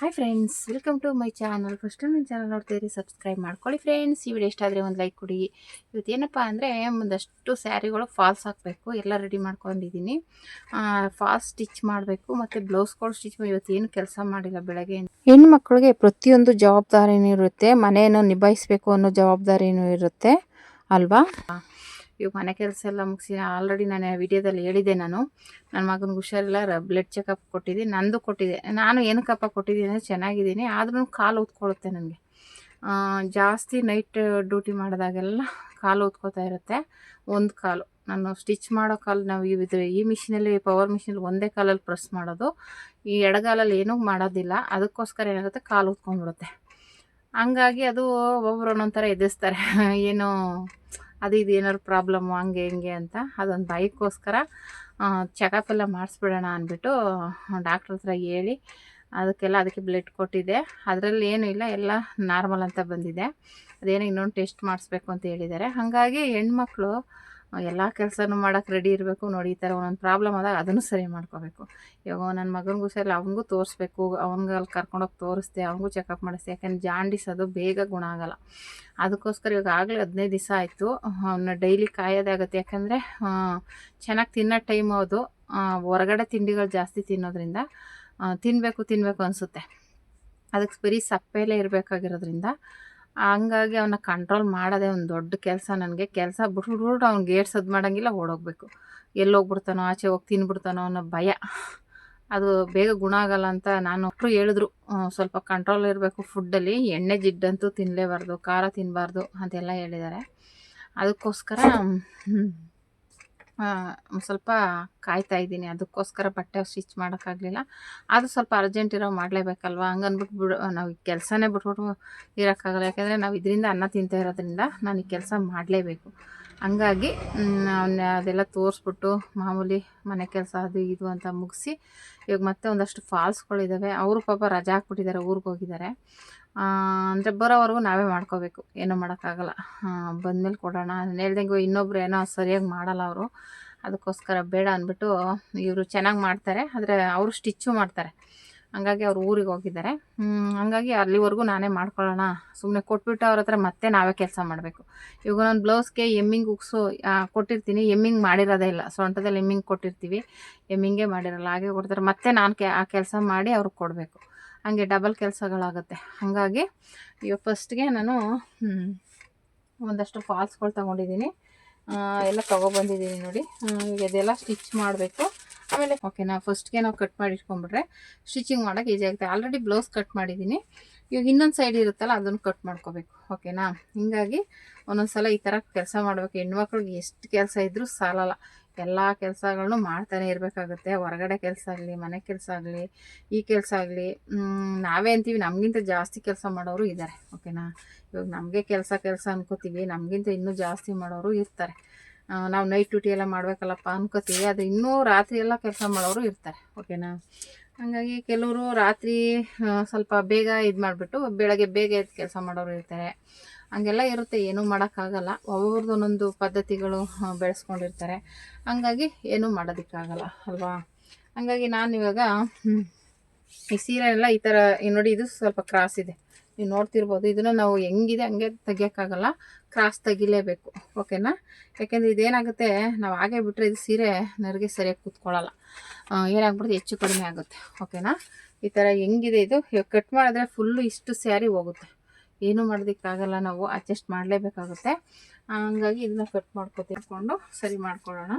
Hi friends, welcome to my channel. First ನನ್ನ channel ನೋಡ್ತಿದ್ರಿ subscribe ಮಾಡ್ಕೊಳ್ಳಿ ಫ್ರೆಂಡ್ಸ್. ಈ ವಿಡಿಯೋ ಇಷ್ಟ ಆದರೆ ಒಂದು ಲೈಕ್ ಕೊಡಿ. ಇವತ್ತು ಏನಪ್ಪ ಅಂದರೆ ಒಂದಷ್ಟು ಸ್ಯಾರಿಗಳು ಫಾಲ್ಸ್ ಹಾಕಬೇಕು, ಎಲ್ಲ ರೆಡಿ ಮಾಡ್ಕೊಂಡಿದ್ದೀನಿ. ಫಾಲ್ಸ್ ಸ್ಟಿಚ್ ಮಾಡಬೇಕು ಮತ್ತು ಬ್ಲೌಸ್ಗಳು ಸ್ಟಿಚ್ ಇವತ್ತು ಏನು ಕೆಲಸ ಮಾಡಿಲ್ಲ ಬೆಳಗ್ಗೆ. ಹೆಣ್ಮಕ್ಳಿಗೆ ಪ್ರತಿಯೊಂದು ಜವಾಬ್ದಾರಿನೂ ಇರುತ್ತೆ, ಮನೆಯನ್ನು ನಿಭಾಯಿಸಬೇಕು ಅನ್ನೋ ಜವಾಬ್ದಾರಿನೂ ಇರುತ್ತೆ ಅಲ್ವಾ. ಇವಾಗ ಮನೆ ಕೆಲಸ ಎಲ್ಲ ಮುಗಿಸಿ ಆಲ್ರೆಡಿ ನಾನು ವಿಡಿಯೋದಲ್ಲಿ ಹೇಳಿದ್ದೆ. ನನ್ನ ಮಗನಿಗೆ ಹುಷಾರಿಲ್ಲ, ಬ್ಲಡ್ ಚೆಕಪ್ ಕೊಟ್ಟಿದ್ದೆ, ನಂದು ಕೊಟ್ಟಿದ್ದೆ. ನಾನು ಏನಕ್ಕಪ್ಪ ಕೊಟ್ಟಿದ್ದೀನಿ ಅಂದರೆ ಚೆನ್ನಾಗಿದ್ದೀನಿ, ಆದ್ರೂ ಕಾಲು ಊದ್ಕೊಳ್ಳುತ್ತೆ ನನಗೆ. ಜಾಸ್ತಿ ನೈಟ್ ಡ್ಯೂಟಿ ಮಾಡಿದಾಗೆಲ್ಲ ಕಾಲು ಊದ್ಕೋತಾ ಇರುತ್ತೆ. ಒಂದು ಕಾಲು ನಾನು ಸ್ಟಿಚ್ ಮಾಡೋ ಕಾಲು ನಾವು ಈ ಮಿಷಿನಲ್ಲಿ, ಪವರ್ ಮಿಷಿನಲ್ಲಿ ಒಂದೇ ಕಾಲಲ್ಲಿ ಪ್ರೆಸ್ ಮಾಡೋದು. ಈ ಎಡಗಾಲಲ್ಲಿ ಏನೂ ಮಾಡೋದಿಲ್ಲ. ಅದಕ್ಕೋಸ್ಕರ ಏನಾಗುತ್ತೆ, ಕಾಲು ಊದ್ಕೊಂಡ್ಬಿಡುತ್ತೆ. ಹಂಗಾಗಿ ಅದು ಒಬ್ಬೊಬ್ರು ಒಂದೊಂಥರ ಎದುರಿಸ್ತಾರೆ ಏನೋ ಅದು ಇದು ಏನಾದ್ರು ಪ್ರಾಬ್ಲಮ್ಮು ಹಂಗೆ ಹಿಂಗೆ ಅಂತ. ಅದೊಂದು ಬೈಕೋಸ್ಕರ ಚೆಕಪ್ ಎಲ್ಲ ಮಾಡಿಸ್ಬಿಡೋಣ ಅಂದ್ಬಿಟ್ಟು ಡಾಕ್ಟ್ರ್ ಹತ್ರ ಹೇಳಿ ಅದಕ್ಕೆ ಬ್ಲಡ್ ಕೊಟ್ಟಿದ್ದೆ. ಅದರಲ್ಲಿ ಏನೂ ಇಲ್ಲ, ಎಲ್ಲ ನಾರ್ಮಲ್ ಅಂತ ಬಂದಿದೆ. ಅದೇನೋ ಇನ್ನೊಂದು ಟೆಸ್ಟ್ ಮಾಡಿಸ್ಬೇಕು ಅಂತ ಹೇಳಿದ್ದಾರೆ. ಹಾಗಾಗಿ ಹೆಣ್ಮಕ್ಳು ಎಲ್ಲ ಕೆಲಸನೂ ಮಾಡೋಕ್ಕೆ ರೆಡಿ ಇರಬೇಕು. ನೋಡಿ, ಈ ಥರ ಒಂದೊಂದು ಪ್ರಾಬ್ಲಮ್ ಆದಾಗ ಅದನ್ನು ಸರಿ ಮಾಡ್ಕೋಬೇಕು. ಇವಾಗ ನನ್ನ ಮಗನಿಗೂ ಸರಿ ಅವನಿಗೂ ತೋರಿಸ್ಬೇಕು. ಅವ್ನಿಗೆ ಅಲ್ಲಿ ಕರ್ಕೊಂಡೋಗಿ ತೋರಿಸ್ದೆ, ಅವನಿಗೂ ಚೆಕಪ್ ಮಾಡಿಸ್ದೆ. ಯಾಕಂದ್ರೆ ಜಾಂಡೀಸ್ ಅದು ಬೇಗ ಗುಣ ಆಗೋಲ್ಲ. ಅದಕ್ಕೋಸ್ಕರ ಇವಾಗ ಆಗಲೇ 15 ದಿವಸ ಆಯಿತು. ಅವನ್ನ ಡೈಲಿ ಕಾಯೋದಾಗುತ್ತೆ. ಯಾಕಂದರೆ ಚೆನ್ನಾಗಿ ತಿನ್ನೋ ಟೈಮ್ ಅದು. ಹೊರಗಡೆ ತಿಂಡಿಗಳು ಜಾಸ್ತಿ ತಿನ್ನೋದ್ರಿಂದ ತಿನ್ನಬೇಕು ಅನಿಸುತ್ತೆ. ಅದಕ್ಕೆ ಬರೀ ಸಪ್ಪೆಲೇ ಇರಬೇಕಾಗಿರೋದ್ರಿಂದ ಹಂಗಾಗಿ ಅವನ್ನ ಕಂಟ್ರೋಲ್ ಮಾಡೋದೇ ಒಂದು ದೊಡ್ಡ ಕೆಲಸ ನನಗೆ. ಕೆಲಸ ಬಿಟ್ಬಿಟ್ಟು ಅವ್ನಿಗೆ ಏಡ್ಸೋದು ಮಾಡೋಂಗಿಲ್ಲ, ಓಡೋಗ್ಬೇಕು. ಎಲ್ಲೋಗ್ಬಿಡ್ತಾನೋ, ಆಚೆ ಹೋಗಿ ತಿನ್ಬಿಡ್ತಾನೋ ಅನ್ನೋ ಭಯ. ಅದು ಬೇಗ ಗುಣ ಆಗಲ್ಲ ಅಂತ ನಾನು ಹೇಳಿದ್ರು. ಸ್ವಲ್ಪ ಕಂಟ್ರೋಲ್ ಇರಬೇಕು ಫುಡ್ಡಲ್ಲಿ, ಎಣ್ಣೆ ಜಿಡ್ಡಂತೂ ತಿನ್ನಲೇಬಾರ್ದು, ಖಾರ ತಿನ್ನಬಾರ್ದು ಅಂತೆಲ್ಲ ಹೇಳಿದ್ದಾರೆ. ಅದಕ್ಕೋಸ್ಕರ ಸ್ವಲ್ಪ ಕಾಯ್ತಾ ಇದ್ದೀನಿ. ಅದಕ್ಕೋಸ್ಕರ ಬಟ್ಟೆ ಸ್ಟಿಚ್ ಮಾಡೋಕ್ಕಾಗಲಿಲ್ಲ. ಅದು ಸ್ವಲ್ಪ ಅರ್ಜೆಂಟ್ ಇರೋ ಮಾಡಲೇಬೇಕಲ್ವ. ಹಂಗನ್ಬಿಟ್ಟು ನಾವು ಕೆಲಸನೇ ಬಿಟ್ಬಿಟ್ಟು ಇರೋಕ್ಕಾಗಲ್ಲ. ಯಾಕೆಂದರೆ ನಾವು ಇದರಿಂದ ಅನ್ನ ತಿಂತಾ ಇರೋದ್ರಿಂದ ನಾನು ಈ ಕೆಲಸ ಮಾಡಲೇಬೇಕು. ಹಂಗಾಗಿ ಅದೆಲ್ಲ ತೋರಿಸ್ಬಿಟ್ಟು ಮಾಮೂಲಿ ಮನೆ ಕೆಲಸ ಅದು ಇದು ಅಂತ ಮುಗಿಸಿ ಇವಾಗ ಮತ್ತೆ ಒಂದಷ್ಟು ಫಾಲ್ಸ್ಗಳಿದ್ದಾವೆ. ಅವರು ಪಾಪ ರಜಾ ಹಾಕ್ಬಿಟ್ಟಿದ್ದಾರೆ, ಊರಿಗೆ ಹೋಗಿದ್ದಾರೆ. ಅಂದರೆ ಬರೋವರೆಗೂ ನಾವೇ ಮಾಡ್ಕೋಬೇಕು, ಏನೂ ಮಾಡೋಕ್ಕಾಗಲ್ಲ. ಬಂದಮೇಲೆ ಕೊಡೋಣ ಹೇಳ್ದಂಗೆ ಇನ್ನೊಬ್ರು ಏನೋ ಸರಿಯಾಗಿ ಮಾಡಲ್ಲ ಅವರು. ಅದಕ್ಕೋಸ್ಕರ ಬೇಡ ಅಂದ್ಬಿಟ್ಟು ಇವರು ಚೆನ್ನಾಗಿ ಮಾಡ್ತಾರೆ, ಆದರೆ ಅವರು ಸ್ಟಿಚ್ಚು ಮಾಡ್ತಾರೆ. ಹಂಗಾಗಿ ಅವ್ರು ಊರಿಗೆ ಹೋಗಿದ್ದಾರೆ. ಹಂಗಾಗಿ ಅಲ್ಲಿವರೆಗೂ ನಾನೇ ಮಾಡ್ಕೊಳ್ಳೋಣ, ಸುಮ್ಮನೆ ಕೊಟ್ಬಿಟ್ಟು ಅವ್ರ ಹತ್ರ ಮತ್ತೆ ನಾವೇ ಕೆಲಸ ಮಾಡಬೇಕು. ಇವಾಗ ನಾನು ಬ್ಲೌಸ್ಗೆ ಎಮ್ಮಿಂಗ್ ಉಕ್ಸು ಕೊಟ್ಟಿರ್ತೀನಿ, ಎಮ್ಮಿಂಗ್ ಮಾಡಿರೋದೇ ಇಲ್ಲ. ಸೊಂಟದಲ್ಲಿ ಎಮ್ಮಿಂಗ್ ಕೊಟ್ಟಿರ್ತೀವಿ, ಎಮ್ಮಿಂಗೇ ಮಾಡಿರಲ್ಲ. ಹಾಗೆ ಕೊಡ್ತಾರೆ, ಮತ್ತೆ ನಾನು ಆ ಕೆಲಸ ಮಾಡಿ ಅವ್ರಿಗೆ ಕೊಡಬೇಕು. ಹಂಗೆ ಡಬಲ್ ಕೆಲಸಗಳಾಗುತ್ತೆ. ಹಾಗಾಗಿ ಇವಾಗ ಫಸ್ಟ್ಗೆ ನಾನು ಒಂದಷ್ಟು ಫಾಲ್ಸ್ಗಳು ತೊಗೊಂಡಿದ್ದೀನಿ, ಎಲ್ಲ ತೊಗೊಬಂದಿದ್ದೀನಿ ನೋಡಿ. ಈಗ ಅದೆಲ್ಲ ಸ್ಟಿಚ್ ಮಾಡಬೇಕು. ಆಮೇಲೆ ಓಕೆನಾ, ಫಸ್ಟ್ಗೆ ನಾವು ಕಟ್ ಮಾಡಿ ಇಟ್ಕೊಂಡ್ಬಿಟ್ರೆ ಸ್ಟಿಚಿಂಗ್ ಮಾಡೋಕ್ಕೆ ಈಸಿ ಆಗುತ್ತೆ. ಆಲ್ರೆಡಿ ಬ್ಲೌಸ್ ಕಟ್ ಮಾಡಿದ್ದೀನಿ. ಇವಾಗ ಇನ್ನೊಂದು ಸೈಡ್ ಇರುತ್ತಲ್ಲ, ಅದನ್ನು ಕಟ್ ಮಾಡ್ಕೋಬೇಕು. ಓಕೆನಾ, ಹೀಗಾಗಿ ಒಂದೊಂದು ಸಲ ಈ ಥರ ಕೆಲಸ ಮಾಡಬೇಕು. ಹೆಣ್ಮಕ್ಳಿಗೆ ಎಷ್ಟು ಕೆಲಸ ಇದ್ದರೂ ಸಾಲಲ್ಲ. ಎಲ್ಲ ಕೆಲಸಗಳನ್ನೂ ಮಾಡ್ತಾನೆ ಇರಬೇಕಾಗುತ್ತೆ. ಹೊರಗಡೆ ಕೆಲಸ ಆಗಲಿ, ಮನೆ ಕೆಲಸ ಆಗಲಿ, ಈ ಕೆಲಸ ಆಗಲಿ, ನಾವೇ ಅಂತೀವಿ ನಮಗಿಂತ ಜಾಸ್ತಿ ಕೆಲಸ ಮಾಡೋರು ಇದ್ದಾರೆ. ಓಕೆನಾ, ಇವಾಗ ನಮಗೆ ಕೆಲಸ ಅನ್ಕೋತೀವಿ, ನಮಗಿಂತ ಇನ್ನೂ ಜಾಸ್ತಿ ಮಾಡೋರು ಇರ್ತಾರೆ. ನಾವು ನೈಟ್ ಡ್ಯೂಟಿ ಎಲ್ಲ ಮಾಡಬೇಕಲ್ಲಪ್ಪ ಅನ್ಕೋತೀವಿ, ಆದರೆ ಇನ್ನೂ ರಾತ್ರಿ ಎಲ್ಲ ಕೆಲಸ ಮಾಡೋರು ಇರ್ತಾರೆ. ಓಕೆನಾ, ಹಾಗಾಗಿ ಕೆಲವರು ರಾತ್ರಿ ಸ್ವಲ್ಪ ಬೇಗ ಇದು ಮಾಡಿಬಿಟ್ಟು ಬೆಳಗ್ಗೆ ಬೇಗ ಎದ್ದು ಕೆಲಸ ಮಾಡೋರು ಇರ್ತಾರೆ. ಹಂಗೆಲ್ಲ ಇರುತ್ತೆ, ಏನೂ ಮಾಡೋಕ್ಕಾಗಲ್ಲ. ಒಬ್ಬೊಬ್ರದ್ದು ಒಂದೊಂದು ಪದ್ಧತಿಗಳು ಬೆಳೆಸ್ಕೊಂಡಿರ್ತಾರೆ. ಹಂಗಾಗಿ ಏನೂ ಮಾಡೋದಕ್ಕಾಗಲ್ಲ ಅಲ್ವಾ. ಹಂಗಾಗಿ ನಾನು ಇವಾಗ ಈ ಸೀರೆ ಎಲ್ಲ ಈ ಥರ ನೋಡಿ, ಇದು ಸ್ವಲ್ಪ ಕ್ರಾಸ್ ಇದೆ, ನೀವು ನೋಡ್ತಿರ್ಬೋದು. ಇದನ್ನು ನಾವು ಹೆಂಗಿದೆ ಹಂಗೆ ತೆಗಿಯೋಕ್ಕಾಗಲ್ಲ, ಕ್ರಾಸ್ ತೆಗಿಲೇಬೇಕು. ಓಕೆನಾ, ಯಾಕೆಂದರೆ ಇದೇನಾಗುತ್ತೆ, ನಾವು ಹಾಗೆ ಬಿಟ್ಟರೆ ಇದು ಸೀರೆ ನನಗೆ ಸರಿಯಾಗಿ ಕೂತ್ಕೊಳ್ಳಲ್ಲ, ಏನಾಗ್ಬಿಡುತ್ತೆ, ಹೆಚ್ಚು ಕಡಿಮೆ ಆಗುತ್ತೆ. ಓಕೆನಾ, ಈ ಥರ ಹೆಂಗಿದೆ ಇದು, ಕಟ್ ಮಾಡಿದ್ರೆ ಫುಲ್ಲು ಇಷ್ಟು ಸ್ಯಾರಿ ಹೋಗುತ್ತೆ. ಏನೂ ಮಾಡೋದಕ್ಕಾಗಲ್ಲ, ನಾವು ಅಡ್ಜಸ್ಟ್ ಮಾಡಲೇಬೇಕಾಗುತ್ತೆ. ಹಂಗಾಗಿ ಇದನ್ನ ಕಟ್ ಮಾಡ್ಕೊಂಡು ಸರಿ ಮಾಡ್ಕೊಳ್ಳೋಣ.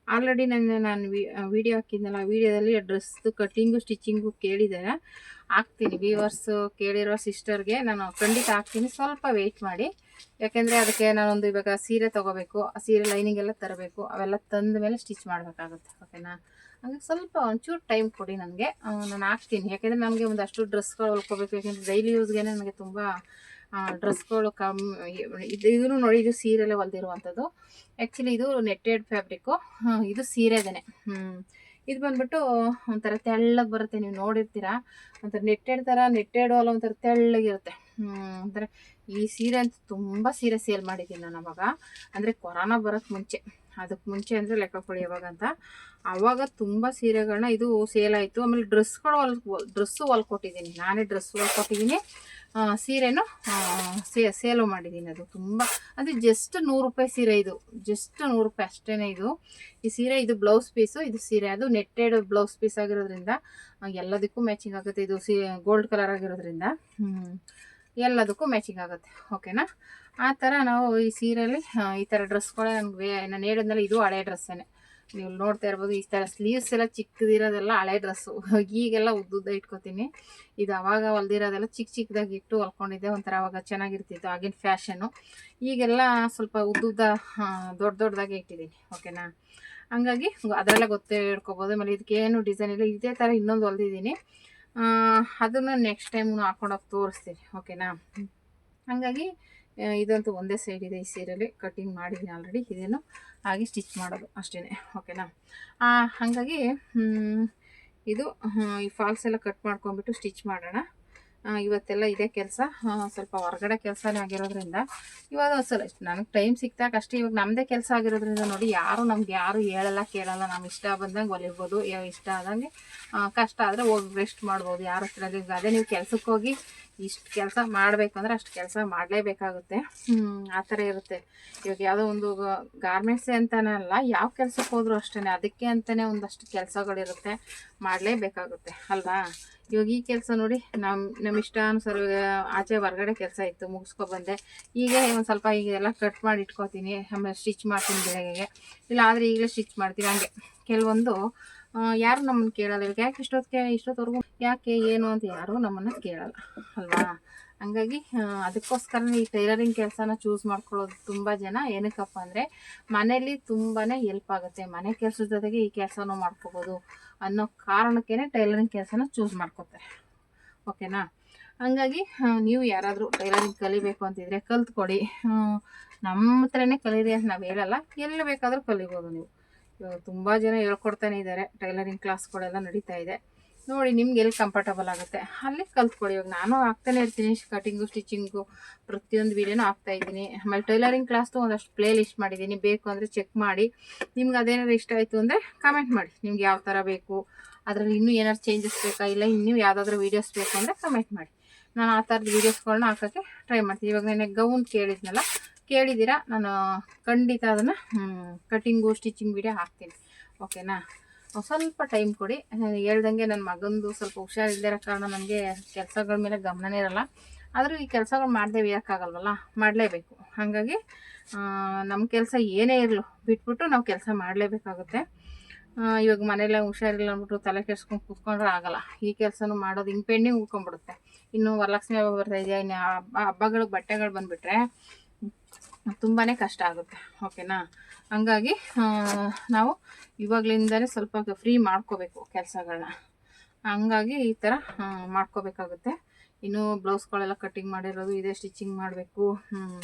ಆಲ್ರೆಡಿ ನಾನು ವೀಡಿಯೋ ಹಾಕಿದ್ನಲ್ಲ, ವೀಡಿಯೋದಲ್ಲಿ ಡ್ರೆಸ್ದು ಕಟ್ಟಿಂಗು ಸ್ಟಿಚಿಂಗು ಕೇಳಿದ್ದಾರೆ. ಹಾಕ್ತೀನಿ, ವ್ಯೂವರ್ಸು ಕೇಳಿರೋ ಸಿಸ್ಟರ್ಗೆ ನಾನು ಖಂಡಿತ ಹಾಕ್ತೀನಿ. ಸ್ವಲ್ಪ ವೆಯ್ಟ್ ಮಾಡಿ, ಯಾಕೆಂದರೆ ಅದಕ್ಕೆ ನಾನೊಂದು ಇವಾಗ ಸೀರೆ ತೊಗೋಬೇಕು, ಆ ಸೀರೆ ಲೈನಿಂಗ್ ಎಲ್ಲ ತರಬೇಕು. ಅವೆಲ್ಲ ತಂದ ಮೇಲೆ ಸ್ಟಿಚ್ ಮಾಡಬೇಕಾಗುತ್ತೆ. ಓಕೆನಾ, ಹಂಗೆ ಸ್ವಲ್ಪ ಒಂಚೂರು ಟೈಮ್ ಕೊಡಿ ನನಗೆ, ನಾನು ಹಾಕ್ತೀನಿ. ಯಾಕೆಂದರೆ ನನಗೆ ಒಂದಷ್ಟು ಡ್ರೆಸ್ಗಳು ಹೊಲ್ಕೋಬೇಕು. ಯಾಕೆಂದರೆ ಡೈಲಿ ಯೂಸ್ಗೆ ನನಗೆ ತುಂಬ ಡ್ರೆಸ್ಗಳು ಇದನ್ನು ನೋಡಿ, ಇದು ಸೀರೆಲ್ಲೇ ಹೊಲ್ದಿರುವಂಥದ್ದು. ಆ್ಯಕ್ಚುಲಿ ಇದು ನೆಟ್ಟೆಡ್ ಫ್ಯಾಬ್ರಿಕ್ಕು, ಇದು ಸೀರೆದೇನೆ. ಇದು ಬಂದ್ಬಿಟ್ಟು ಒಂಥರ ತೆಳ್ಳಗೆ ಬರುತ್ತೆ, ನೀವು ನೋಡಿರ್ತೀರ. ಒಂಥರ ನೆಟ್ಟೆಡು ಅಲ್ಲ, ಒಂಥರ ತೆಳ್ಳಗಿರುತ್ತೆ. ಒಂಥರ ಈ ಸೀರೆ ಅಂತೂ ತುಂಬ ಸೀರೆ ಸೇಲ್ ಮಾಡಿದ್ದೀನಿ ನಾನು ಅವಾಗ, ಅಂದರೆ ಕೊರೋನಾ ಬರೋಕ್ಕೆ ಮುಂಚೆ. ಅದಕ್ಕೆ ಮುಂಚೆ ಅಂದರೆ ಲೆಕ್ಕ ಕೊಡಿ ಯಾವಾಗಂತ. ಆವಾಗ ತುಂಬ ಸೀರೆಗಳನ್ನ ಇದು ಸೇಲ್ ಆಯಿತು. ಆಮೇಲೆ ಡ್ರೆಸ್ಸು ಹೊಲ್ಕೊಟ್ಟಿದ್ದೀನಿ, ನಾನೇ ಡ್ರೆಸ್ ಹೊಲ್ಕೊಟ್ಟಿದ್ದೀನಿ, ಸೀರೆನೂ ಸೇಲು ಮಾಡಿದ್ದೀನಿ. ಅದು ತುಂಬ ಅದು ಜಸ್ಟ್ 100 ರೂಪಾಯಿ ಸೀರೆ, ಇದು ಜಸ್ಟ್ 100 ರೂಪಾಯಿ ಅಷ್ಟೇ. ಇದು ಈ ಸೀರೆ, ಇದು ಬ್ಲೌಸ್ ಪೀಸು, ಇದು ಸೀರೆ. ಅದು ನೆಟ್ಟೆಡ್ ಬ್ಲೌಸ್ ಪೀಸ್ ಆಗಿರೋದ್ರಿಂದ ಎಲ್ಲದಕ್ಕೂ ಮ್ಯಾಚಿಂಗ್ ಆಗುತ್ತೆ. ಇದು ಗೋಲ್ಡ್ ಕಲರ್ ಆಗಿರೋದ್ರಿಂದ ಎಲ್ಲದಕ್ಕೂ ಮ್ಯಾಚಿಂಗ್ ಆಗುತ್ತೆ. ಓಕೆನಾ? ಆ ಥರ ನಾವು ಈ ಸೀರೆಯಲ್ಲಿ ಈ ಥರ ಡ್ರೆಸ್ಗಳೇ ನಾನು ಹೇಳಿದ್ನಲ್ಲ, ಇದು ಹಳೆ ಡ್ರೆಸ್ಸೇ. ನೀವು ನೋಡ್ತಾ ಇರ್ಬೋದು, ಈ ಥರ ಸ್ಲೀವ್ಸ್ ಎಲ್ಲ ಚಿಕ್ಕದಿರೋದೆಲ್ಲ ಹಳೆ ಡ್ರೆಸ್ಸು. ಈಗೆಲ್ಲ ಉದ್ದುದ್ದ ಇಟ್ಕೊತೀನಿ. ಇದು ಅವಾಗ ಹೊಲ್ದಿರೋದೆಲ್ಲ ಚಿಕ್ಕದಾಗಿ ಇಟ್ಟು ಹೊಲ್ಕೊಂಡಿದ್ದೆ. ಒಂಥರ ಅವಾಗ ಚೆನ್ನಾಗಿರ್ತಿತ್ತು, ಆಗಿನ ಫ್ಯಾಷನ್ನು. ಈಗೆಲ್ಲ ಸ್ವಲ್ಪ ಉದ್ದುದ್ದ ದೊಡ್ಡದಾಗೆ ಇಟ್ಟಿದ್ದೀನಿ. ಓಕೆನಾ? ಹಂಗಾಗಿ ಅದರಲ್ಲೇ ಗೊತ್ತೇ ಹಿಡ್ಕೊಬೋದು. ಆಮೇಲೆ ಇದಕ್ಕೇನು ಡಿಸೈನ್ ಇಲ್ಲ. ಇದೇ ಥರ ಇನ್ನೊಂದು ಹೊಲ್ದಿದ್ದೀನಿ, ಅದನ್ನು ನೆಕ್ಸ್ಟ್ ಟೈಮ್ ಹಾಕೊಂಡೋಗಿ ತೋರಿಸ್ತೀನಿ. ಓಕೆನಾ? ಹಾಗಾಗಿ ಇದಂತೂ ಒಂದೇ ಸೈಡ್ ಇದೆ. ಈ ಸೀರೆಯಲ್ಲಿ ಕಟ್ಟಿಂಗ್ ಮಾಡಿದ್ದೀನಿ ಆಲ್ರೆಡಿ. ಇದೇನು ಹಾಗೆ ಸ್ಟಿಚ್ ಮಾಡೋದು ಅಷ್ಟೇ. ಓಕೆನಾ? ಹಾಗಾಗಿ ಇದು ಈ ಫಾಲ್ಸ್ ಎಲ್ಲ ಕಟ್ ಮಾಡ್ಕೊಂಬಿಟ್ಟು ಸ್ಟಿಚ್ ಮಾಡೋಣ. ಇವತ್ತೆಲ್ಲ ಇದೇ ಕೆಲಸ. ಸ್ವಲ್ಪ ಹೊರಗಡೆ ಕೆಲಸನೇ ಆಗಿರೋದ್ರಿಂದ ಇವಾಗ ನನಗೆ ಟೈಮ್ ಸಿಕ್ತಾಗ ಅಷ್ಟೇ. ಇವಾಗ ನಮ್ಮದೇ ಕೆಲಸ ಆಗಿರೋದ್ರಿಂದ ನೋಡಿ, ನಮ್ಗೆ ಯಾರು ಹೇಳಲ್ಲ ಕೇಳಲ್ಲ. ನಮ್ಮ ಇಷ್ಟ ಬಂದಂಗೆ ಹೊಲಿಬೋದು, ಇಷ್ಟ ಆದಂಗೆ. ಕಷ್ಟ ಆದರೆ ಹೋಗಿ ರೆಸ್ಟ್ ಮಾಡ್ಬೋದು, ಯಾರು ಅಷ್ಟರಲ್ಲಿ. ಅದೇ ನೀವು ಕೆಲ್ಸಕ್ಕೆ ಹೋಗಿ ಇಷ್ಟು ಕೆಲಸ ಮಾಡಬೇಕಂದ್ರೆ ಅಷ್ಟು ಕೆಲಸ ಮಾಡಲೇಬೇಕಾಗುತ್ತೆ. ಆ ಥರ ಇರುತ್ತೆ. ಇವಾಗ ಯಾವುದೋ ಒಂದು ಗಾರ್ಮೆಂಟ್ಸೇ ಅಂತಲೇ ಅಲ್ಲ, ಯಾವ ಕೆಲಸಕ್ಕೆ ಹೋದರೂ ಅಷ್ಟೇ, ಅದಕ್ಕೆ ಅಂತಲೇ ಒಂದಷ್ಟು ಕೆಲಸಗಳಿರುತ್ತೆ, ಮಾಡಲೇಬೇಕಾಗುತ್ತೆ ಅಲ್ವಾ? ಇವಾಗ ಈ ಕೆಲಸ ನೋಡಿ, ನಮ್ಮ ಇಷ್ಟಾನುಸಾರ ಆಚೆ ಹೊರಗಡೆ ಕೆಲಸ ಇತ್ತು, ಮುಗಿಸ್ಕೊಬಂದೆ. ಈಗ ಒಂದು ಸ್ವಲ್ಪ ಈಗೆಲ್ಲ ಕಟ್ ಮಾಡಿ ಇಟ್ಕೊತೀನಿ. ಆಮೇಲೆ ಸ್ಟಿಚ್ ಮಾಡ್ತೀನಿ ಬೆಳಗ್ಗೆಗೆ, ಇಲ್ಲ ಆದರೆ ಈಗಲೇ ಸ್ಟಿಚ್ ಮಾಡ್ತೀನಿ. ಹಂಗೆ ಕೆಲವೊಂದು ಯಾರು ನಮ್ಮನ್ನು ಕೇಳಲ್ಲ. ಇವಾಗ ಯಾಕೆ ಇಷ್ಟೊತ್ತವರೆಗೂ ಯಾಕೆ ಏನು ಅಂತ ಯಾರೂ ನಮ್ಮನ್ನು ಕೇಳಲ್ಲ ಅಲ್ವಾ? ಹಂಗಾಗಿ ಅದಕ್ಕೋಸ್ಕರನೇ ಈ ಟೈಲರಿಂಗ್ ಕೆಲಸನ ಚೂಸ್ ಮಾಡ್ಕೊಳ್ಳೋದು ತುಂಬ ಜನ. ಏನಕ್ಕಪ್ಪ ಅಂದರೆ ಮನೇಲಿ ತುಂಬಾ ಹೆಲ್ಪ್ ಆಗುತ್ತೆ, ಮನೆ ಕೆಲಸದ ಜೊತೆಗೆ ಈ ಕೆಲಸನೂ ಮಾಡ್ಕೋಬೋದು ಅನ್ನೋ ಕಾರಣಕ್ಕೇ ಟೈಲರಿಂಗ್ ಕೆಲಸನ ಚೂಸ್ ಮಾಡ್ಕೋತಾರೆ. ಓಕೆನಾ? ಹಂಗಾಗಿ ನೀವು ಯಾರಾದರೂ ಟೈಲರಿಂಗ್ ಕಲಿಬೇಕು ಅಂತಿದ್ರೆ ಕಲ್ತ್ಕೊಡಿ. ನಮ್ಮ ಹತ್ರನೇ ಕಲೀರಿ ಅಂತ ನಾವು ಹೇಳಲ್ಲ, ಎಲ್ಲಿ ಬೇಕಾದರೂ ಕಲಿಬೋದು ನೀವು. ಇವಾಗ ತುಂಬ ಜನ ಹೇಳ್ಕೊಡ್ತಾನೆ ಇದ್ದಾರೆ, ಟೈಲರಿಂಗ್ ಕ್ಲಾಸ್ಗಳೆಲ್ಲ ನಡೀತಾ ಇದೆ. ನೋಡಿ ನಿಮ್ಗೆ ಎಲ್ಲಿ ಕಂಫರ್ಟಬಲ್ ಆಗುತ್ತೆ ಅಲ್ಲಿ ಕಲ್ತ್ಕೊಳ್ಳಿ. ಇವಾಗ ನಾನು ಆಗ್ತಾನೆ ಇರ್ತೀನಿ, ಕಟಿಂಗು ಸ್ಟಿಚಿಂಗು ಪ್ರತಿಯೊಂದು ವೀಡಿಯೋನೂ ಹಾಕ್ತಾಯಿದ್ದೀನಿ. ಆಮೇಲೆ ಟೈಲರಿಂಗ್ ಕ್ಲಾಸ್ದು ಒಂದಷ್ಟು ಪ್ಲೇ ಲಿಸ್ಟ್ ಮಾಡಿದ್ದೀನಿ, ಬೇಕು ಅಂದರೆ ಚೆಕ್ ಮಾಡಿ. ನಿಮ್ಗೆ ಅದೇನಾದ್ರು ಇಷ್ಟ ಆಯಿತು ಅಂದರೆ ಕಮೆಂಟ್ ಮಾಡಿ, ನಿಮ್ಗೆ ಯಾವ ಥರ ಬೇಕು, ಅದರಲ್ಲಿ ಇನ್ನೂ ಏನಾದ್ರು ಚೇಂಜಸ್ ಬೇಕಾ, ಇಲ್ಲ ಇನ್ನೂ ಯಾವುದಾದ್ರೂ ವೀಡಿಯೋಸ್ ಬೇಕು ಅಂದರೆ ಕಮೆಂಟ್ ಮಾಡಿ. ನಾನು ಆ ಥರದ ವೀಡಿಯೋಸ್ಗಳನ್ನ ಹಾಕೋಕ್ಕೆ ಟ್ರೈ ಮಾಡ್ತೀನಿ. ಇವಾಗ ನಾನು ಗೌನ್ ಕೇಳಿದ್ದೀರಾ, ನಾನು ಖಂಡಿತ ಅದನ್ನು ಕಟಿಂಗು ಸ್ಟಿಚಿಂಗ್ ವೀಡಿಯೋ ಹಾಕ್ತೀನಿ. ಓಕೆನಾ? ಸ್ವಲ್ಪ ಟೈಮ್ ಕೊಡಿ. ಹೇಳ್ದಂಗೆ ನನ್ನ ಮಗಂದು ಸ್ವಲ್ಪ ಹುಷಾರಿಲ್ಲದಿರೋ ಕಾರಣ ನನಗೆ ಕೆಲಸಗಳ ಮೇಲೆ ಗಮನನೇ ಇರಲ್ಲ. ಆದರೂ ಈ ಕೆಲಸಗಳು ಮಾಡದೆ ಇರೋಕ್ಕಾಗಲ್ವಲ್ಲ, ಮಾಡಲೇಬೇಕು. ಹಾಗಾಗಿ ನಮ್ಮ ಕೆಲಸ ಏನೇ ಇರಲು ಬಿಟ್ಬಿಟ್ಟು ನಾವು ಕೆಲಸ ಮಾಡಲೇಬೇಕಾಗುತ್ತೆ. ಇವಾಗ ಮನೆಯಲ್ಲ ಹುಷಾರಿಲ್ಲ ಅಂದ್ಬಿಟ್ಟು ತಲೆ ಕೆಡ್ಸ್ಕೊಂಡು ಕೂತ್ಕೊಂಡ್ರೆ ಆಗಲ್ಲ. ಈ ಕೆಲಸನೂ ಮಾಡೋದು ಹಿಂಗೆ ಪೆಂಡಿಂಗ್ ಉಳ್ಕೊಂಡ್ಬಿಡುತ್ತೆ. ಇನ್ನು ವರಲಕ್ಷ್ಮಿ ಹಬ್ಬ ಬರ್ತಾಯಿದೆಯಾ, ಇನ್ನು ಹಬ್ಬಗಳಿಗೆ ಬಟ್ಟೆಗಳು ಬಂದುಬಿಟ್ರೆ ತುಂಬಾ ಕಷ್ಟ ಆಗುತ್ತೆ. ಓಕೆನಾ? ಹಂಗಾಗಿ ನಾವು ಇವಾಗಲಿಂದಲೇ ಸ್ವಲ್ಪ ಫ್ರೀ ಮಾಡ್ಕೋಬೇಕು ಕೆಲಸಗಳನ್ನ. ಹಂಗಾಗಿ ಈ ಥರ ಮಾಡ್ಕೋಬೇಕಾಗುತ್ತೆ. ಇನ್ನು ಬ್ಲೌಸ್ಗಳೆಲ್ಲ ಕಟ್ಟಿಂಗ್ ಮಾಡಿರೋದು ಇದೆ, ಸ್ಟಿಚಿಂಗ್ ಮಾಡಬೇಕು.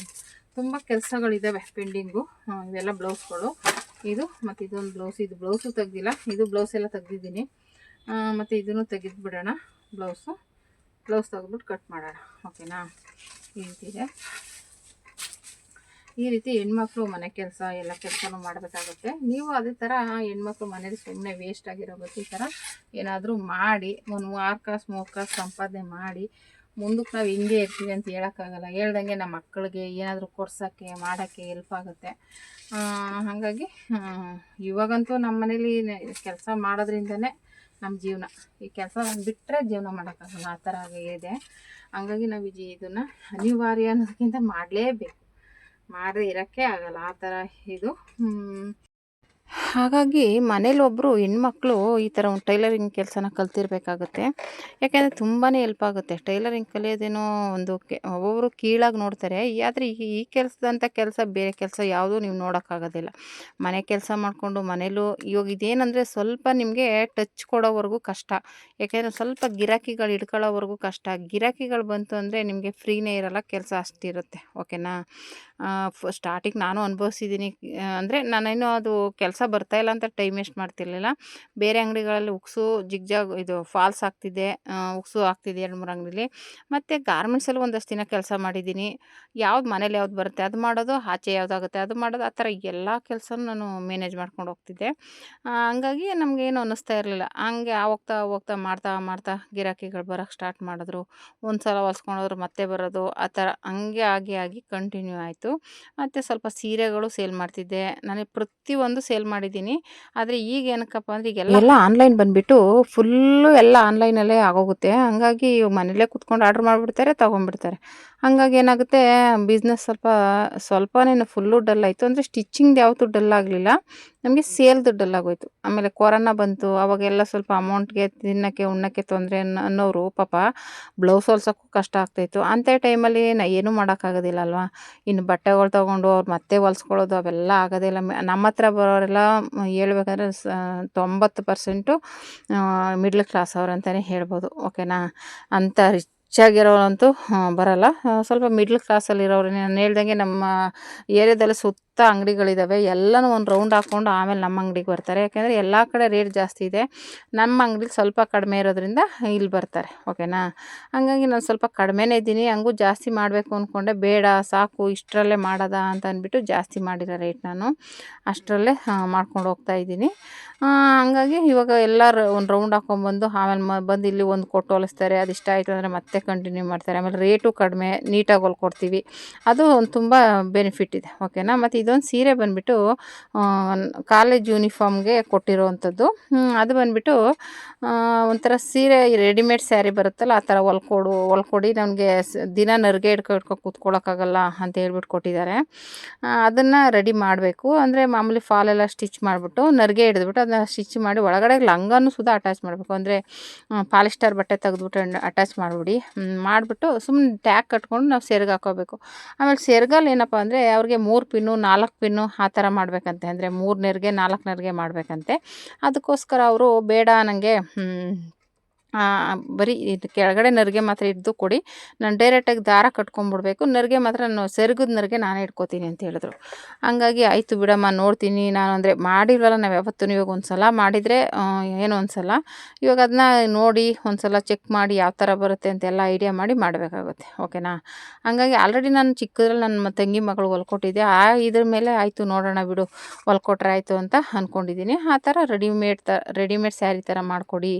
ತುಂಬ ಕೆಲಸಗಳಿದ್ದಾವೆ ಪೆಂಡಿಂಗು. ಇವೆಲ್ಲ ಬ್ಲೌಸ್ಗಳು. ಇದು ಮತ್ತು ಇದೊಂದು ಇದು ಬ್ಲೌಸು ತೆಗ್ದಿಲ್ಲ, ಇದು ಬ್ಲೌಸ್ ಎಲ್ಲ ತೆಗ್ದಿದ್ದೀನಿ. ಮತ್ತು ಇದನ್ನು ತೆಗೆದುಬಿಡೋಣ. ಬ್ಲೌಸ್ ತೆಗೆದ್ಬಿಟ್ಟು ಕಟ್ ಮಾಡೋಣ. ಓಕೆನಾ? ಈ ರೀತಿ ಇದೆ. ಈ ರೀತಿ ಹೆಣ್ಮಕ್ಳು ಮನೆ ಕೆಲಸ ಎಲ್ಲ ಕೆಲಸನೂ ಮಾಡಬೇಕಾಗುತ್ತೆ. ನೀವು ಅದೇ ಥರ ಹೆಣ್ಮಕ್ಳು ಮನೇಲಿ ಸುಮ್ಮನೆ ವೇಸ್ಟ್ ಆಗಿರೋಬೇಕು, ಈ ಥರ ಏನಾದರೂ ಮಾಡಿ ಒಂದು 2 ಕಾಸು 3 ಕಾಸು ಸಂಪಾದನೆ ಮಾಡಿ ಮುಂದಕ್ಕೆ ನಾವು ಹಿಂಗೆ ಇರ್ತೀವಿ ಅಂತ ಹೇಳೋಕ್ಕಾಗಲ್ಲ. ಹೇಳ್ದಂಗೆ ನಮ್ಮ ಮಕ್ಕಳಿಗೆ ಏನಾದರೂ ಕೊಡ್ಸೋಕ್ಕೆ ಮಾಡೋಕ್ಕೆ ಹೆಲ್ಪ್ ಆಗುತ್ತೆ. ಹಾಗಾಗಿ ಇವಾಗಂತೂ ನಮ್ಮ ಮನೇಲಿ ಕೆಲಸ ಮಾಡೋದ್ರಿಂದನೇ ನಮ್ಮ ಜೀವನ. ಈ ಕೆಲಸ ಬಿಟ್ಟರೆ ಜೀವನ ಮಾಡೋಕ್ಕಾಗಲ್ಲ, ಆ ಥರ ಇದೆ. ಹಂಗಾಗಿ ನಾವು ಇದನ್ನು ಅನಿವಾರ್ಯ ಅನ್ನೋದಕ್ಕಿಂತ ಮಾಡಲೇಬೇಕು, ಮಾಡದೆ ಇರೋಕ್ಕೆ ಆಗಲ್ಲ, ಆ ಥರ ಇದು. ಹಾಗಾಗಿ ಮನೇಲೊಬ್ಬರು ಹೆಣ್ಮಕ್ಳು ಈ ಥರ ಒಂದು ಟೈಲರಿಂಗ್ ಕೆಲಸನ ಕಲ್ತಿರ್ಬೇಕಾಗುತ್ತೆ. ಯಾಕೆಂದರೆ ತುಂಬಾ ಹೆಲ್ಪ್ ಆಗುತ್ತೆ. ಟೈಲರಿಂಗ್ ಕಲಿಯೋದೇನೋ ಒಂದು ಒಬ್ಬೊಬ್ಬರು ಕೀಳಾಗಿ ನೋಡ್ತಾರೆ. ಆದರೆ ಈ ಕೆಲಸದಂಥ ಕೆಲಸ ಬೇರೆ ಕೆಲಸ ಯಾವುದೂ ನೀವು ನೋಡೋಕ್ಕಾಗೋದಿಲ್ಲ. ಮನೆ ಕೆಲಸ ಮಾಡಿಕೊಂಡು ಮನೇಲೂ ಇವಾಗ ಇದೇನಂದರೆ ಸ್ವಲ್ಪ ನಿಮಗೆ ಟಚ್ ಕೊಡೋವರೆಗೂ ಕಷ್ಟ. ಯಾಕೆಂದರೆ ಸ್ವಲ್ಪ ಗಿರಾಕಿಗಳು ಹಿಡ್ಕೊಳ್ಳೋವರೆಗೂ ಕಷ್ಟ. ಗಿರಾಕಿಗಳು ಬಂತು ಅಂದರೆ ನಿಮಗೆ ಫ್ರೀನೇ ಇರೋಲ್ಲ, ಕೆಲಸ ಅಷ್ಟಿರುತ್ತೆ. ಓಕೆನಾ? ಸ್ಟಾರ್ಟಿಂಗ್ ನಾನು ಅನುಭವಿಸಿದ್ದೀನಿ. ಅಂದರೆ ನಾನೇನು ಅದು ಕೆಲಸ ಬರ್ತಾಯಿಲ್ಲ ಅಂತ ಟೈಮ್ ವೇಸ್ಟ್ ಮಾಡ್ತಿರ್ಲಿಲ್ಲ. ಬೇರೆ ಅಂಗಡಿಗಳಲ್ಲಿ ಉಕ್ಸು ಜಿಗ್ಜಾಗ್ ಇದು ಫಾಲ್ಸ್ ಹಾಕ್ತಿದ್ದೆ, ಉಕ್ಸು ಹಾಕ್ತಿದ್ದೆ 2-3 ಅಂಗಡಿಲಿ. ಮತ್ತು ಗಾರ್ಮೆಂಟ್ಸಲ್ಲಿ ಒಂದಷ್ಟು ದಿನ ಕೆಲಸ ಮಾಡಿದ್ದೀನಿ. ಯಾವ್ದು ಮನೇಲಿ ಯಾವ್ದು ಬರುತ್ತೆ ಅದು ಮಾಡೋದು, ಆಚೆ ಯಾವುದಾಗುತ್ತೆ ಅದು ಮಾಡೋದು, ಆ ಥರ ಎಲ್ಲ ಕೆಲಸನೂ ನಾನು ಮ್ಯಾನೇಜ್ ಮಾಡ್ಕೊಂಡು ಹೋಗ್ತಿದ್ದೆ. ಹಂಗಾಗಿ ನಮಗೇನು ಅನ್ನಿಸ್ತಾ ಇರಲಿಲ್ಲ. ಹಂಗೆ ಹೋಗ್ತಾ ಹೋಗ್ತಾ ಮಾಡ್ತಾ ಮಾಡ್ತಾ ಗಿರಾಕಿಗಳು ಬರೋಕ್ಕೆ ಸ್ಟಾರ್ಟ್ ಮಾಡಿದ್ರು. ಒಂದು ಸಲ ಹೊಲ್ಸ್ಕೊಂಡೋದ್ರು ಮತ್ತೆ ಬರೋದು, ಆ ಥರ ಹಂಗೆ ಆಗಿ ಆಗಿ ಕಂಟಿನ್ಯೂ ಆಯಿತು. ಮತ್ತು ಸ್ವಲ್ಪ ಸೀರೆಗಳು ಸೇಲ್ ಮಾಡ್ತಿದ್ದೆ. ನನಗೆ ಪ್ರತಿಯೊಂದು ಸೇಲ್ ಮಾಡಿದ್ದೀನಿ. ಆದರೆ ಈಗ ಏನಕ್ಕಪ್ಪ ಅಂದರೆ ಈಗೆಲ್ಲ ಆನ್ಲೈನ್ ಬಂದುಬಿಟ್ಟು ಫುಲ್ಲು ಎಲ್ಲ ಆನ್ಲೈನಲ್ಲೇ ಆಗೋಗುತ್ತೆ. ಹಂಗಾಗಿ ಮನೇಲೇ ಕೂತ್ಕೊಂಡು ಆರ್ಡ್ರ್ ಮಾಡಿಬಿಡ್ತಾರೆ, ತೊಗೊಂಡ್ಬಿಡ್ತಾರೆ. ಹಂಗಾಗಿ ಏನಾಗುತ್ತೆ, ಬಿಸ್ನೆಸ್ ಸ್ವಲ್ಪನೇನು ಫುಲ್ಲು ಡಲ್ ಆಯಿತು. ಅಂದರೆ ಸ್ಟಿಚಿಂಗ್ದು ಯಾವತ್ತೂ ಡಲ್ ಆಗಲಿಲ್ಲ, ನಮಗೆ ಸೇಲ್ದು ಡಲ್ ಆಗೋಯ್ತು. ಆಮೇಲೆ ಕೊರೋನಾ ಬಂತು, ಅವಾಗೆಲ್ಲ ಸ್ವಲ್ಪ ಅಮೌಂಟ್ಗೆ ತಿನ್ನೋಕ್ಕೆ ಉಣ್ಣೋಕ್ಕೆ ತೊಂದರೆ ಅನ್ನೋರು ಪಾಪ ಬ್ಲೌಸ್ ಹೊಲ್ಸೋಕ್ಕೂ ಕಷ್ಟ ಆಗ್ತಾಯಿತ್ತು. ಅಂಥ ಟೈಮಲ್ಲಿ ಏನೂ ಮಾಡೋಕ್ಕಾಗೋದಿಲ್ಲ ಅಲ್ವಾ. ಇನ್ನು ಬಟ್ಟೆಗಳು ತೊಗೊಂಡು ಅವ್ರು ಮತ್ತೆ ಹೊಲ್ಸ್ಕೊಳ್ಳೋದು ಅವೆಲ್ಲ ಆಗೋದಿಲ್ಲ. ನಮ್ಮ ಹತ್ರ ಬರೋರೆಲ್ಲ ಹೇಳ್ಬೇಕಂದ್ರೆ 90% ಮಿಡ್ಲ್ ಕ್ಲಾಸ್ ಅವ್ರು ಅಂತಲೇ ಹೇಳ್ಬೋದು. ಓಕೆನಾ. ಅಂಥ ರಿಚ್ಚಾಗಿರೋರಂತೂ ಬರೋಲ್ಲ. ಸ್ವಲ್ಪ ಮಿಡ್ಲ್ ಕ್ಲಾಸಲ್ಲಿರೋರು ನಾನು ಹೇಳ್ದಂಗೆ ನಮ್ಮ ಏರಿಯಾದಲ್ಲಿ ಸುತ್ತ ಅಂಗಡಿಗಳಿದ್ದಾವೆ. ಎಲ್ಲನೂ ಒಂದು ರೌಂಡ್ ಹಾಕ್ಕೊಂಡು ಆಮೇಲೆ ನಮ್ಮ ಅಂಗಡಿಗೆ ಬರ್ತಾರೆ. ಯಾಕೆಂದರೆ ಎಲ್ಲ ಕಡೆ ರೇಟ್ ಜಾಸ್ತಿ ಇದೆ. ನಮ್ಮ ಅಂಗಡಿಲಿ ಸ್ವಲ್ಪ ಕಡಿಮೆ ಇರೋದ್ರಿಂದ ಇಲ್ಲಿ ಬರ್ತಾರೆ. ಓಕೆನಾ. ಹಂಗಾಗಿ ನಾನು ಸ್ವಲ್ಪ ಕಡಿಮೆನೇ ಇದ್ದೀನಿ. ಹಂಗೂ ಜಾಸ್ತಿ ಮಾಡಬೇಕು ಅಂದ್ಕೊಂಡೆ, ಬೇಡ ಸಾಕು ಇಷ್ಟರಲ್ಲೇ ಮಾಡೋದಾ ಅಂತ ಅಂದ್ಬಿಟ್ಟು ಜಾಸ್ತಿ ಮಾಡಿರೋ ರೇಟ್ ನಾನು ಅಷ್ಟರಲ್ಲೇ ಮಾಡ್ಕೊಂಡು ಹೋಗ್ತಾ ಇದ್ದೀನಿ. ಹಂಗಾಗಿ ಇವಾಗ ಎಲ್ಲರೂ ಒಂದು ರೌಂಡ್ ಹಾಕ್ಕೊಂಬಂದು ಆಮೇಲೆ ಬಂದು ಇಲ್ಲಿ ಒಂದು ಕೊಟ್ಟು ಹೊಲಿಸ್ತಾರೆ. ಅದು ಇಷ್ಟ ಆಯಿತು ಅಂದರೆ ಮತ್ತೆ ಕಂಟಿನ್ಯೂ ಮಾಡ್ತಾರೆ. ಆಮೇಲೆ ರೇಟು ಕಡಿಮೆ, ನೀಟಾಗಿ ಹೊಲ್ಕೊಡ್ತೀವಿ. ಅದು ಒಂದು ತುಂಬ ಬೆನಿಫಿಟ್ ಇದೆ. ಓಕೆನಾ. ಮತ್ತು ಇದೊಂದು ಸೀರೆ ಬಂದುಬಿಟ್ಟು ಕಾಲೇಜ್ ಯೂನಿಫಾರ್ಮ್ಗೆ ಕೊಟ್ಟಿರೋವಂಥದ್ದು. ಅದು ಬಂದುಬಿಟ್ಟು ಒಂಥರ ಸೀರೆ ರೆಡಿಮೇಡ್ ಸ್ಯಾರಿ ಬರುತ್ತಲ್ಲ, ಆ ಥರ ಹೊಲ್ಕೊಡಿ ನನಗೆ ದಿನ ನರಿಗೆ ಹಿಡ್ಕೊ ಕೂತ್ಕೊಳ್ಳೋಕ್ಕಾಗಲ್ಲ ಅಂತ ಹೇಳ್ಬಿಟ್ಟು ಕೊಟ್ಟಿದ್ದಾರೆ. ಅದನ್ನು ರೆಡಿ ಮಾಡಬೇಕು. ಅಂದರೆ ಮಾಮೂಲಿ ಫಾಲೆಲ್ಲ ಸ್ಟಿಚ್ ಮಾಡಿಬಿಟ್ಟು ನರಿಗೆ ಹಿಡಿದ್ಬಿಟ್ಟು ಅದನ್ನ ಸ್ಟಿಚ್ ಮಾಡಿ ಒಳಗಡೆ ಲಂಗನೂ ಸುದಾ ಅಟ್ಯಾಚ್ ಮಾಡಬೇಕು. ಅಂದರೆ ಪಾಲಿಸ್ಟರ್ ಬಟ್ಟೆ ತೆಗೆದ್ಬಿಟ್ಟು ಅಟ್ಯಾಚ್ ಮಾಡಿಬಿಡಿ. ಮಾಡಿಬಿಟ್ಟು ಸುಮ್ಮನೆ ಟ್ಯಾಗ್ ಕಟ್ಕೊಂಡು ನಾವು ಸೆರ್ಗ್ ಹಾಕ್ಕೋಬೇಕು. ಆಮೇಲೆ ಸೆರ್ಗಲ್ಲಿ ಏನಪ್ಪ ಅಂದರೆ ಅವ್ರಿಗೆ 3 ಪಿನ್ನು 4 ಪಿನ್ನು ಆ ಥರ ಮಾಡಬೇಕಂತೆ. ಅಂದರೆ 3 ನೆರಿಗೆ 4 ನೆರಿಗೆ ಮಾಡಬೇಕಂತೆ. ಅದಕ್ಕೋಸ್ಕರ ಅವರು ಬೇಡ ನನಗೆ ಬರೀ ಇದು ಕೆಳಗಡೆ ನರಿಗೆ ಮಾತ್ರ ಹಿಡ್ದು ಕೊಡಿ, ನಾನು ಡೈರೆಕ್ಟಾಗಿ ದಾರ ಕಟ್ಕೊಂಡ್ಬಿಡ್ಬೇಕು, ನರಿಗೆ ಮಾತ್ರ ನಾನು ಸೆರಗದ ನರಿಗೆ ನಾನೇ ಇಟ್ಕೋತೀನಿ ಅಂತ ಹೇಳಿದ್ರು. ಹಂಗಾಗಿ ಆಯಿತು ಬಿಡಮ್ಮ ನೋಡ್ತೀನಿ ನಾನು. ಅಂದರೆ ಮಾಡಿಲ್ವಲ್ಲ ನಾವು ಯಾವತ್ತೂ. ಇವಾಗ ಒಂದು ಸಲ ಮಾಡಿದರೆ ಏನೋ ಒಂದು ಸಲ, ಇವಾಗ ಅದನ್ನ ನೋಡಿ ಒಂದು ಸಲ ಚೆಕ್ ಮಾಡಿ ಯಾವ ಥರ ಬರುತ್ತೆ ಅಂತೆಲ್ಲ ಐಡಿಯಾ ಮಾಡಿ ಮಾಡಬೇಕಾಗುತ್ತೆ. ಓಕೆನಾ. ಹಂಗಾಗಿ ಆಲ್ರೆಡಿ ನಾನು ಚಿಕ್ಕದ್ರಲ್ಲಿ ನನ್ನ ತಂಗಿ ಮಗಳು ಹೊಲ್ಕೊಟ್ಟಿದ್ದೆ. ಇದ್ರ ಮೇಲೆ ಆಯಿತು ನೋಡೋಣ ಬಿಡು, ಹೊಲ್ಕೊಟ್ರೆ ಆಯಿತು ಅಂತ ಅಂದ್ಕೊಂಡಿದ್ದೀನಿ. ಆ ಥರ ರೆಡಿಮೇಡ್ ಸ್ಯಾರಿ ಥರ ಮಾಡಿಕೊಡಿ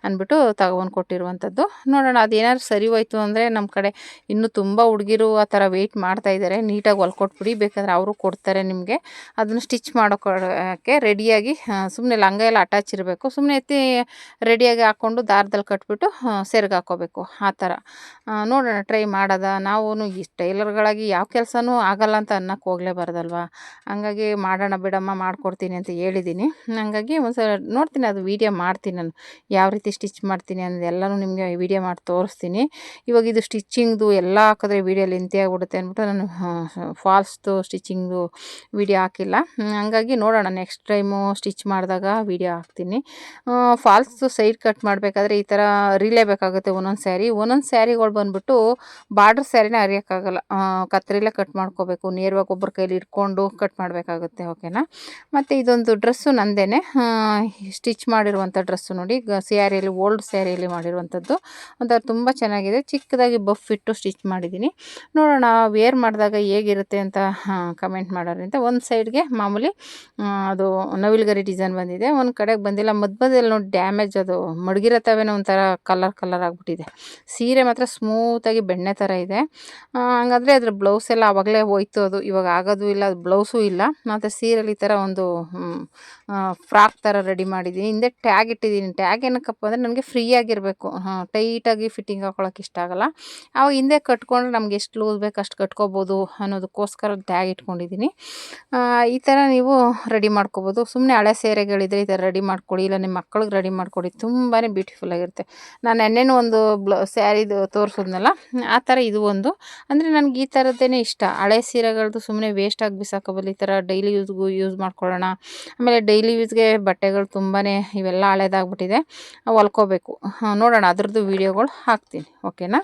ಅಂದ್ಬಿಟ್ಟು ತಗೊಂಡು ಕೊಟ್ಟಿರುವಂಥದ್ದು. ನೋಡೋಣ ಅದೇನಾದ್ರು ಸರಿ ಹೋಯ್ತು ಅಂದರೆ ನಮ್ಮ ಕಡೆ ಇನ್ನೂ ತುಂಬ ಹುಡುಗಿರು ಆ ಥರ ವೆಯ್ಟ್ ಮಾಡ್ತಾಯಿದ್ದಾರೆ. ನೀಟಾಗಿ ಹೊಲ್ಕೊಟ್ಬಿಡಿ, ಬೇಕಾದ್ರೆ ಅವರು ಕೊಡ್ತಾರೆ ನಿಮಗೆ. ಅದನ್ನು ಸ್ಟಿಚ್ ಮಾಡೋಕ್ಕೆ ರೆಡಿಯಾಗಿ ಸುಮ್ಮನೆ ಲಂಗ ಎಲ್ಲ ಅಟ್ಯಾಚ್ ಇರಬೇಕು. ಸುಮ್ಮನೆ ಎತ್ತಿ ರೆಡಿಯಾಗಿ ಹಾಕ್ಕೊಂಡು ದಾರದಲ್ಲಿ ಕಟ್ಬಿಟ್ಟು ಸೆರ್ಗ್ ಹಾಕ್ಕೋಬೇಕು. ಆ ಥರ ನೋಡೋಣ, ಟ್ರೈ ಮಾಡೋದ. ನಾವು ಈ ಟೈಲರ್ಗಳಾಗಿ ಯಾವ ಕೆಲಸನೂ ಆಗಲ್ಲ ಅಂತ ಅನ್ನಕ್ಕೆ ಹೋಗಲೇಬಾರ್ದಲ್ವ. ಹಂಗಾಗಿ ಮಾಡೋಣ ಬಿಡಮ್ಮ, ಮಾಡ್ಕೊಡ್ತೀನಿ ಅಂತ ಹೇಳಿದ್ದೀನಿ. ಹಂಗಾಗಿ ಒಂದ್ಸಲ ನೋಡ್ತೀನಿ, ಅದು ವೀಡಿಯೋ ಮಾಡ್ತೀನಿ ನಾನು, ಯಾವ ರೀತಿ ಸ್ಟಿಚ್ ಮಾಡ್ತೀನಿ ಅನ್ನೋದೆಲ್ಲನೂ ನಿಮಗೆ ವೀಡಿಯೋ ಮಾಡಿ ತೋರಿಸ್ತೀನಿ. ಇವಾಗ ಇದು ಸ್ಟಿಚಿಂಗ್ದು ಎಲ್ಲ ಹಾಕಿದ್ರೆ ವೀಡಿಯೋ ಲೆಂತಿ ಆಗಿಬಿಡುತ್ತೆ ಅಂದ್ಬಿಟ್ಟು ನಾನು ಫಾಲ್ಸ್ದು ಸ್ಟಿಚಿಂಗ್ದು ವೀಡಿಯೋ ಹಾಕಿಲ್ಲ. ಹಂಗಾಗಿ ನೋಡೋಣ ನೆಕ್ಸ್ಟ್ ಟೈಮು ಸ್ಟಿಚ್ ಮಾಡಿದಾಗ ವೀಡಿಯೋ ಹಾಕ್ತೀನಿ. ಫಾಲ್ಸ್ದು ಸೈಡ್ ಕಟ್ ಮಾಡಬೇಕಾದ್ರೆ ಈ ಥರ ರೀಲೇಬೇಕಾಗುತ್ತೆ. ಒಂದೊಂದು ಸ್ಯಾರಿಗಳು ಬಂದುಬಿಟ್ಟು ಬಾರ್ಡ್ರ್ ಸ್ಯಾರಿನ ಹರಿಯೋಕ್ಕಾಗಲ್ಲ, ಕತ್ತರಿಲೇ ಕಟ್ ಮಾಡ್ಕೋಬೇಕು. ನೇರವಾಗಿ ಒಬ್ಬರ ಕೈಲಿ ಇಟ್ಕೊಂಡು ಕಟ್ ಮಾಡಬೇಕಾಗುತ್ತೆ. ಓಕೆನಾ. ಮತ್ತು ಇದೊಂದು ಡ್ರೆಸ್ಸು ನಂದೇನೆ, ಸ್ಟಿಚ್ ಮಾಡಿರುವಂಥ ಡ್ರೆಸ್ಸು ನೋಡಿ, ಸ್ಯಾರಿಯಲ್ಲಿ ಓಲ್ಡ್ ಸ್ಯಾರಿಯಲ್ಲಿ ಮಾಡಿರುವಂಥದ್ದು. ಒಂಥರ ತುಂಬ ಚೆನ್ನಾಗಿದೆ. ಚಿಕ್ಕದಾಗಿ ಬಫ್ ಇಟ್ಟು ಸ್ಟಿಚ್ ಮಾಡಿದ್ದೀನಿ. ನೋಡೋಣ ವೇರ್ ಮಾಡಿದಾಗ ಹೇಗಿರುತ್ತೆ ಅಂತ ಕಮೆಂಟ್ ಮಾಡೋರಿಂದ. ಒಂದು ಸೈಡ್ಗೆ ಮಾಮೂಲಿ ಅದು ನವಿಲುಗರಿ ಡಿಸೈನ್ ಬಂದಿದೆ, ಒಂದು ಕಡೆಗೆ ಬಂದಿಲ್ಲ. ಮಧ್ಯದಲ್ಲಿ ನೋಡಿ ಡ್ಯಾಮೇಜ್, ಅದು ಮಡಗಿರತ್ತವೇನೋ ಒಂಥರ ಕಲರ್ ಆಗಿಬಿಟ್ಟಿದೆ. ಸೀರೆ ಮಾತ್ರ ಸ್ಮೂತಾಗಿ ಬೆಣ್ಣೆ ಥರ ಇದೆ. ಹಂಗಾದರೆ ಅದ್ರ ಬ್ಲೌಸ್ ಎಲ್ಲ ಆವಾಗಲೇ ಹೋಯ್ತು, ಅದು ಇವಾಗ ಆಗೋದು ಇಲ್ಲ, ಅದು ಬ್ಲೌಸು ಇಲ್ಲ. ಮತ್ತು ಸೀರೆಯಲ್ಲಿ ಈ ಥರ ಒಂದು ಫ್ರಾಕ್ ಥರ ರೆಡಿ ಮಾಡಿದ್ದೀನಿ. ಹಿಂದೆ ಟ್ಯಾಗ್ ಇಟ್ಟಿದ್ದೀನಿ. ಟ್ಯಾಗ್ ಏನಕ್ಕಪ್ಪ ಅಂದರೆ ನನಗೆ ಫ್ರೀ ಆಗಿರಬೇಕು, ಟೈಟಾಗಿ ಫಿಟ್ಟಿಂಗ್ ಹಾಕ್ಕೊಳಕ್ಕೆ ಇಷ್ಟ ಆಗಲ್ಲ. ಅವಾಗ ಹಿಂದೆ ಕಟ್ಕೊಂಡ್ರೆ ನಮ್ಗೆ ಎಷ್ಟು ಲೂಸ್ ಬೇಕು ಅಷ್ಟು ಕಟ್ಕೋಬೋದು ಅನ್ನೋದಕ್ಕೋಸ್ಕರ ಟ್ಯಾಗ್ ಇಟ್ಕೊಂಡಿದ್ದೀನಿ. ಈ ಥರ ನೀವು ರೆಡಿ ಮಾಡ್ಕೋಬೋದು. ಸುಮ್ಮನೆ ಹಳೆ ಸೀರೆಗಳಿದ್ರೆ ಈ ಥರ ರೆಡಿ ಮಾಡ್ಕೊಡಿ, ಇಲ್ಲ ನಿಮ್ಮ ಮಕ್ಕಳಿಗೆ ರೆಡಿ ಮಾಡಿಕೊಡಿ, ತುಂಬಾ ಬ್ಯೂಟಿಫುಲ್ ಆಗಿರುತ್ತೆ. ನಾನು ನೆನ್ನೆನೂ ಒಂದು ಸ್ಯಾರಿದು ತೋರಿಸಿದ್ನಲ್ಲ, ಆ ಥರ ಇದು ಒಂದು. ಅಂದರೆ ನನಗೆ ಈ ಥರದ್ದೇ ಇಷ್ಟ. ಹಳೆ ಸೀರೆಗಳದ್ದು ಸುಮ್ಮನೆ ವೇಸ್ಟಾಗಿ ಬಿಸಾಕೋಬಲ್ಲ, ಈ ಥರ ಡೈಲಿ ಯೂಸ್ ಮಾಡ್ಕೊಳ್ಳೋಣ. ಆಮೇಲೆ ಡೈಲಿ ಯೂಸ್ಗೆ ಬಟ್ಟೆಗಳು ತುಂಬಾ ಇವೆಲ್ಲ ಹಳೇದಾಗ್ಬಿಟ್ಟಿದೆ, ಹೊಲ್ಕೋಬೇಕು. ನೋಡೋಣ ಅದ್ರದ್ದು ವೀಡಿಯೋಗಳು ಹಾಕ್ತೀನಿ. ಓಕೆನಾ.